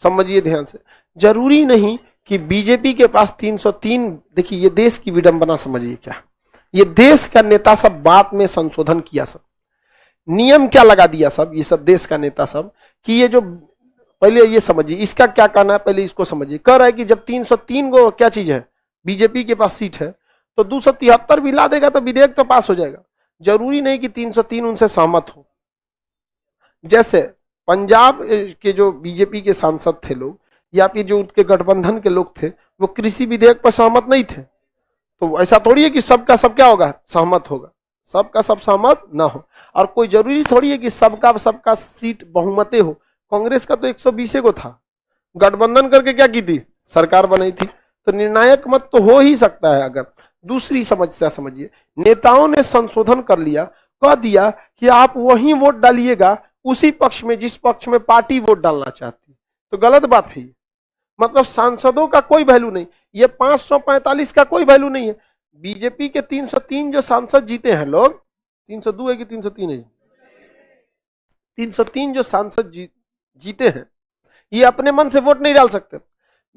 समझिए ध्यान से। जरूरी नहीं कि बीजेपी के पास 303, देखिए ये देश की विडंबना समझिए क्या, ये देश का नेता सब बात में संशोधन किया, सब नियम क्या लगा दिया सब, ये सब देश का नेता सब, कि ये जो पहले ये समझिए इसका क्या कहना है, पहले इसको समझिए। कह रहा है कि जब 303 को क्या चीज है, बीजेपी के पास सीट है, तो 273 भी ला देगा तो विधेयक तो पास हो जाएगा। जरूरी नहीं कि 303 उनसे सहमत हो। जैसे पंजाब के जो बीजेपी के सांसद थे लोग, या फिर जो उनके गठबंधन के लोग थे, वो कृषि विधेयक पर सहमत नहीं थे, तो ऐसा थोड़ी है कि सबका सब क्या होगा, सहमत होगा, सबका सब सहमत ना हो। और कोई जरूरी थोड़ी है कि सबका सीट बहुमते हो। कांग्रेस का तो 120 को था, गठबंधन करके क्या की थी, सरकार बनाई थी। तो निर्णायक मत तो हो ही सकता है। अगर दूसरी समस्या समझिए, नेताओं ने संशोधन कर लिया, कह दिया कि आप वही वोट डालिएगा उसी पक्ष में जिस पक्ष में पार्टी वोट डालना चाहती, तो गलत बात है। मतलब सांसदों का कोई वैल्यू नहीं, ये 545 का कोई वैल्यू नहीं है। बीजेपी के 303 जो सांसद जीते हैं लोग, 302 है कि 303 है, 303 जो सांसद जीते हैं, ये अपने मन से वोट नहीं डाल सकते।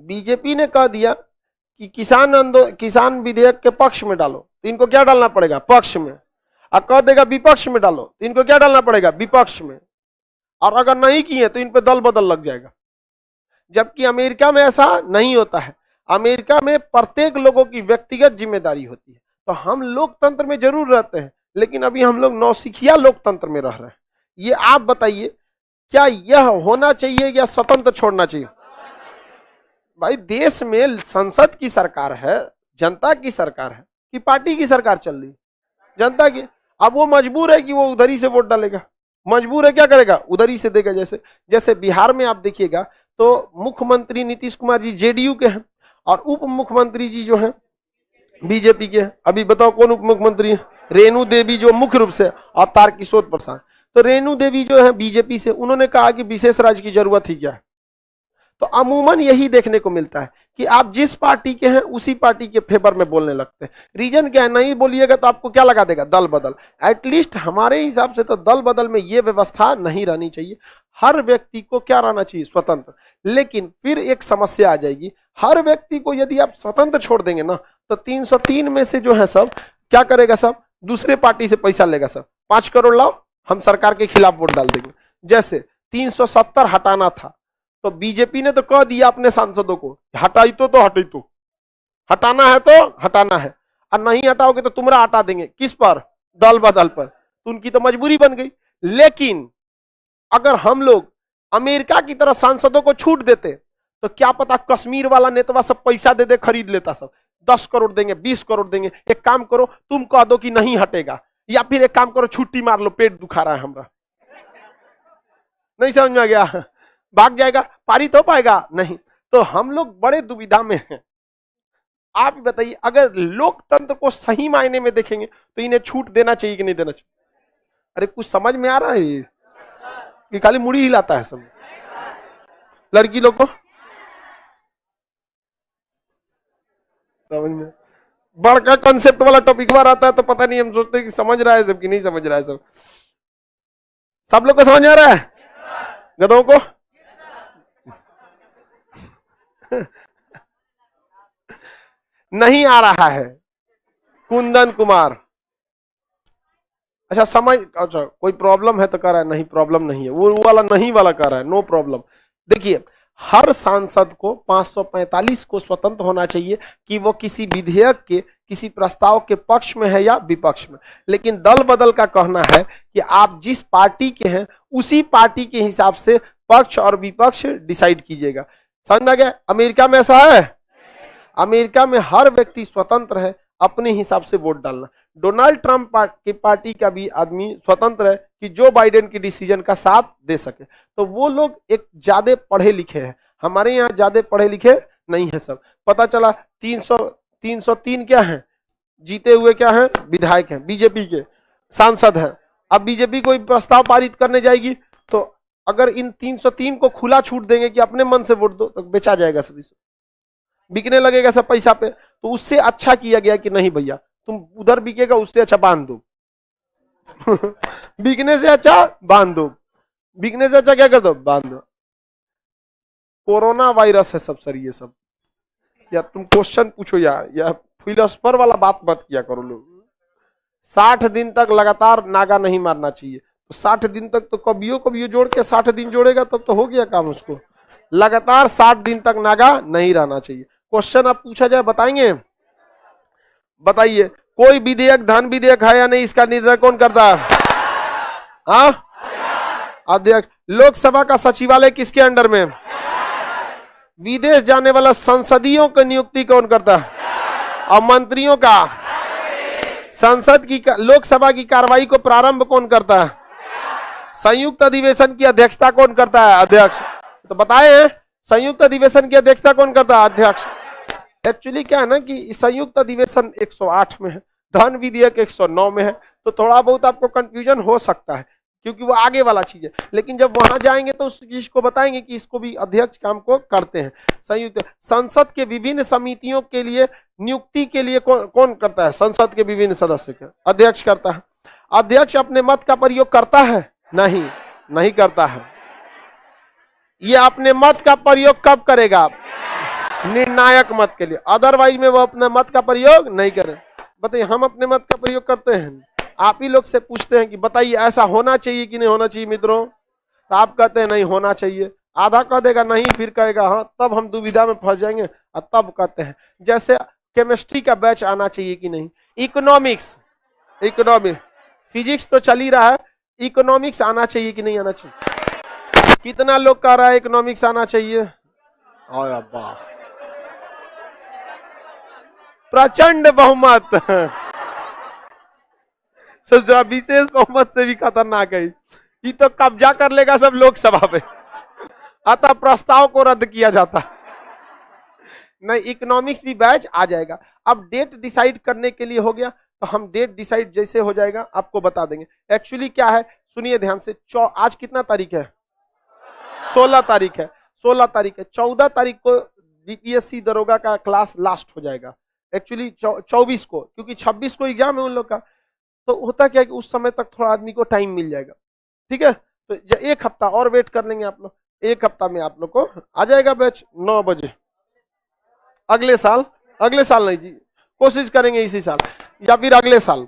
बीजेपी ने कह दिया कि किसान विधेयक के पक्ष में डालो, तो इनको क्या डालना पड़ेगा, पक्ष में। और कह देगा विपक्ष में डालो, तो इनको क्या डालना पड़ेगा, विपक्ष में। और अगर नहीं किए तो इन पे दल बदल लग जाएगा। जबकि अमेरिका में ऐसा नहीं होता है, अमेरिका में प्रत्येक लोगों की व्यक्तिगत जिम्मेदारी होती है। तो हम लोकतंत्र में जरूर रहते हैं, लेकिन अभी हम लोग नौसिखिया लोकतंत्र में रह रहे हैं। ये आप बताइए, क्या यह होना चाहिए या स्वतंत्र छोड़ना चाहिए? भाई देश में संसद की सरकार है, जनता की सरकार है कि पार्टी की सरकार चल रही है, जनता की। अब वो मजबूर है कि वो उधर ही से वोट डालेगा, मजबूर है, क्या करेगा, उधर ही से देगा। जैसे बिहार में आप देखिएगा तो मुख्यमंत्री नीतीश कुमार जी जेडीयू के हैं और उप मुख्यमंत्री जी जो हैं बीजेपी के। अभी बताओ कौन उप मुख्यमंत्री है? रेणु देवी, जो मुख्य रूप से, और तारकिशोर प्रसाद। तो रेणु देवी जो है बीजेपी से, उन्होंने कहा कि विशेष राज्य की जरूरत ही क्या है। तो अमूमन यही देखने को मिलता है कि आप जिस पार्टी के हैं उसी पार्टी के फेवर में बोलने लगते हैं। रीजन क्या है? नहीं बोलिएगा तो आपको क्या लगा देगा? दल बदल। एटलीस्ट हमारे हिसाब से तो दल बदल में यह व्यवस्था नहीं रहनी चाहिए। हर व्यक्ति को क्या रहना चाहिए? स्वतंत्र। लेकिन फिर एक समस्या आ जाएगी, हर व्यक्ति को यदि आप स्वतंत्र छोड़ देंगे ना, तो 303 में से जो है सब क्या करेगा? सब दूसरे पार्टी से पैसा लेगा। सब 5 करोड़ लाओ, हम सरकार के खिलाफ वोट डाल देंगे। जैसे 370 हटाना था, तो बीजेपी ने तो कह दिया अपने सांसदों को, हटाई तो हटाई तो, हटाना है तो हटाना है, और नहीं हटाओगे तो तुम्हारा हटा देंगे। किस पर? दल बदल पर। तो उनकी तो मजबूरी बन गई। लेकिन अगर हम लोग अमेरिका की तरह सांसदों को छूट देते, तो क्या पता कश्मीर वाला नेता सब पैसा दे दे, खरीद लेता। सब 10 करोड़ देंगे, 20 करोड़ देंगे। एक काम करो, तुम कह दो कि नहीं हटेगा, या फिर एक काम करो, छुट्टी मार लो, पेट दुखा रहा है हमारा। नहीं समझ में आ गया? भाग जाएगा, पारित हो पाएगा? नहीं। तो हम लोग बड़े दुविधा में हैं। आप बताइए, अगर लोकतंत्र को सही मायने में देखेंगे तो इन्हें छूट देना चाहिए कि नहीं देना चाहिए? अरे कुछ समझ में आ रहा है कि खाली मुड़ी हिलाता है सब? लड़की लोग को समझ में, बड़का कॉन्सेप्ट वाला टॉपिक बार आता है तो पता नहीं, हम सोचते हैं कि समझ रहा है सब कि नहीं समझ रहा है। सब लोग को समझ आ रहा है? गधों को नहीं आ रहा है। कुंदन कुमार, अच्छा समझ, अच्छा कोई प्रॉब्लम है तो कह रहा है नहीं प्रॉब्लम नहीं है, वो वाला नहीं वाला कह रहा है नो प्रॉब्लम। देखिए, हर सांसद को 545 को स्वतंत्र होना चाहिए कि वो किसी विधेयक के, किसी प्रस्ताव के पक्ष में है या विपक्ष में। लेकिन दल बदल का कहना है कि आप जिस पार्टी के हैं उसी पार्टी के हिसाब से पक्ष और विपक्ष डिसाइड कीजिएगा। समझ में आ गया? अमेरिका में ऐसा है? अमेरिका में हर व्यक्ति स्वतंत्र है अपने हिसाब से वोट डालना। डोनाल्ड ट्रंप की पार्टी का भी आदमी स्वतंत्र है कि जो बाइडेन की डिसीजन का साथ दे सके। तो वो लोग एक ज्यादा पढ़े लिखे हैं, हमारे यहाँ ज्यादा पढ़े लिखे नहीं है। सब पता चला 303 क्या है? जीते हुए क्या है? विधायक हैं, बीजेपी के सांसद हैं। अब बीजेपी कोई प्रस्ताव पारित करने जाएगी तो अगर इन 303 को खुला छूट देंगे कि अपने मन से वोट दो, तो बेचा जाएगा सभी से, बिकने लगेगा सब पैसा पे। तो उससे अच्छा किया गया कि नहीं भैया, तुम उधर बिकेगा, उससे अच्छा बांध दो। बिकने से अच्छा बांध दो, बिकने से अच्छा क्या कर दो? बांध दो। कोरोना वायरस है सब सर ये सब। या तुम क्वेश्चन पूछो यार, या फिलोसफर वाला बात मत किया करो लोग। 60 दिन तक लगातार नागा नहीं मारना चाहिए। तो 60 दिन तक तो कभियो जोड़ के 60 दिन जोड़ेगा तब तो हो गया काम उसको। लगातार 60 दिन तक नागा नहीं रहना चाहिए। क्वेश्चन आप पूछा जाए बताएंगे? बताइए, कोई विधेयक धन विधेयक है या नहीं, इसका निर्णय कौन करता है? हाँ, अध्यक्ष। लोकसभा का सचिवालय किसके अंडर में? विदेश जाने वाला संसदीयों की नियुक्ति कौन करता है? और मंत्रियों का? संसद की, लोकसभा की कार्रवाई को प्रारंभ कौन करता है? संयुक्त अधिवेशन की अध्यक्षता कौन करता है? अध्यक्ष। तो बताएं, संयुक्त अधिवेशन की अध्यक्षता कौन करता है? अध्यक्ष। एक्चुअली क्या है ना कि संयुक्त अधिवेशन 108 में है, धन विधेयक 109 में है, तो थोड़ा बहुत आपको कंफ्यूजन हो सकता है क्योंकि वो आगे वाला चीज है। लेकिन जब वहां जाएंगे तो उस चीज को बताएंगे कि इसको भी अध्यक्ष काम को करते हैं। संयुक्त संसद के विभिन्न समितियों के लिए नियुक्ति के लिए कौन करता है? संसद के विभिन्न सदस्य के अध्यक्ष करता है। अध्यक्ष अपने मत का प्रयोग करता है? नहीं, नहीं करता है। ये अपने मत का प्रयोग कब करेगा? निर्णायक मत के लिए, अदरवाइज में वो अपने मत का प्रयोग नहीं करे। बताइए, हम अपने मत का प्रयोग करते हैं? आप ही लोग से पूछते हैं कि बताइए ऐसा होना चाहिए कि नहीं होना चाहिए मित्रों? तो आप कहते हैं नहीं होना चाहिए, आधा कह देगा नहीं, फिर कहेगा हाँ, तब हम दुविधा में फंस जाएंगे और तब कहते हैं। जैसे केमिस्ट्री का बैच आना चाहिए कि नहीं, इकोनॉमिक्स, फिजिक्स तो चल ही रहा है, इकोनॉमिक्स आना चाहिए कि नहीं आना चाहिए? कितना लोग कह रहा है इकोनॉमिक्स आना चाहिए? प्रचंड बहुमत, जरा विशेष बहुमत से भी खतरनाक है। ये तो कब्जा कर लेगा सब लोकसभा पे, अतः प्रस्ताव को रद्द किया जाता। नहीं, इकोनॉमिक्स भी बैच आ जाएगा। अब डेट डिसाइड करने के लिए हो गया, तो हम डेट डिसाइड जैसे हो जाएगा आपको बता देंगे। एक्चुअली क्या है, सुनिए ध्यान से, आज कितना तारीख है, 16 तारीख है, 16 तारीख है, 14 तारीख को बीपीएससी दरोगा का क्लास लास्ट हो जाएगा। एक्चुअली 24 को, क्योंकि 26 को एग्जाम है उन लोग का, तो होता क्या है कि उस समय तक थोड़ा आदमी को टाइम मिल जाएगा। ठीक है, तो एक हफ्ता और वेट कर लेंगे आप लोग, एक हफ्ता में आप लोग को आ जाएगा बैच 9 बजे। अगले साल नहीं जी, कोशिश करेंगे इसी साल या फिर अगले साल।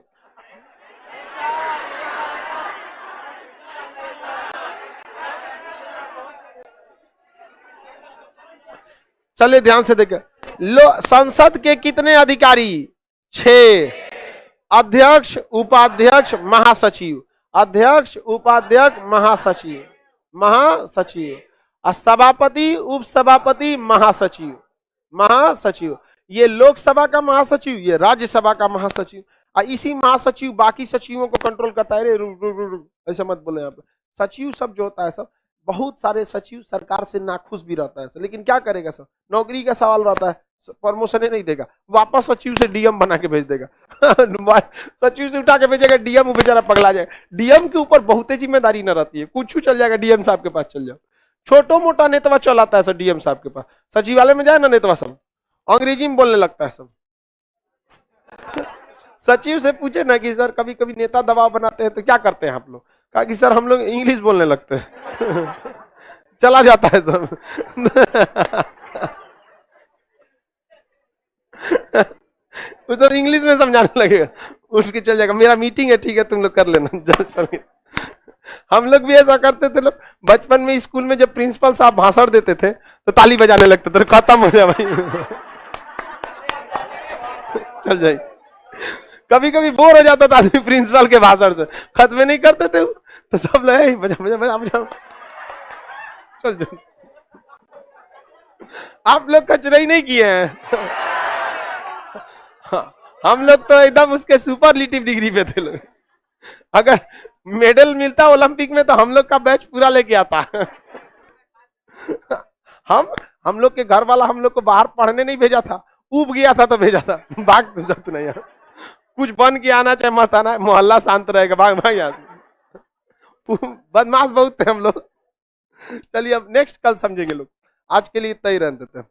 चलिए ध्यान से देखें, संसद के कितने अधिकारी, 6, अध्यक्ष, उपाध्यक्ष, महासचिव, अध्यक्ष, उपाध्यक्ष, महासचिव, सभापति, उपसभापति, महासचिव, ये लोकसभा का महासचिव, ये राज्यसभा का महासचिव, और इसी महासचिव बाकी सचिवों को कंट्रोल करता है। रे ऐसा मत बोले आप, सचिव सब जो होता है सब, बहुत सारे सचिव सरकार से नाखुश भी रहता है, लेकिन क्या करेगा सर, नौकरी का सवाल रहता है, प्रमोशन ही नहीं देगा, वापस सचिव से डीएम बना के भेज देगा सचिव से उठा के भेजेगा डीएम, बेचारा पगला जाएगा। डीएम के ऊपर बहुत जिम्मेदारी न रहती है, कुछ चल जाएगा, डीएम साहब के पास चल जाओ, छोटो मोटा नेतवा चल आता है सर डीएम साहब के पास, सचिवालय में जाए ना नेतवा सब अंग्रेजी में बोलने लगता है सब सचिव से पूछे ना कि सर कभी कभी नेता दबाव बनाते हैं तो क्या करते हैं आप लोग, कहा कि सर हम लोग इंग्लिश बोलने लगते हैं चला जाता है सब उधर इंग्लिश में समझाने लगेगा, उठ के चल जाएगा, मेरा मीटिंग है, ठीक है तुम लोग कर लेना चलिए। हम लोग भी ऐसा करते थे, लोग बचपन में स्कूल में जब प्रिंसिपल साहब भाषण देते थे तो ताली बजाने लगते थे, खत्म हो जाए भाई चल जाए। कभी कभी बोर हो जाता था आदमी प्रिंसिपल के भाषण से, खत्म नहीं करते थे तो सब लोग बजा बजा बजा बजा चल जाओ। आप लोग कचरा ही नहीं किए हैं हम लोग तो एकदम उसके सुपरलेटिव डिग्री पे थे लोग, अगर मेडल मिलता ओलंपिक में तो हम लोग का बैच पूरा लेके आता हम लोग के घर वाला हम लोग को बाहर पढ़ने नहीं भेजा था, उब गया था तो भेजा था, भाग तो नहीं यार, कुछ बन के आना चाहे मत आना, मोहल्ला शांत रहेगा, भाग भाग यार बदमाश बहुत थे हम लोग। चलिए अब नेक्स्ट कल समझेंगे लोग, आज के लिए इतना ही रहने देते हैं।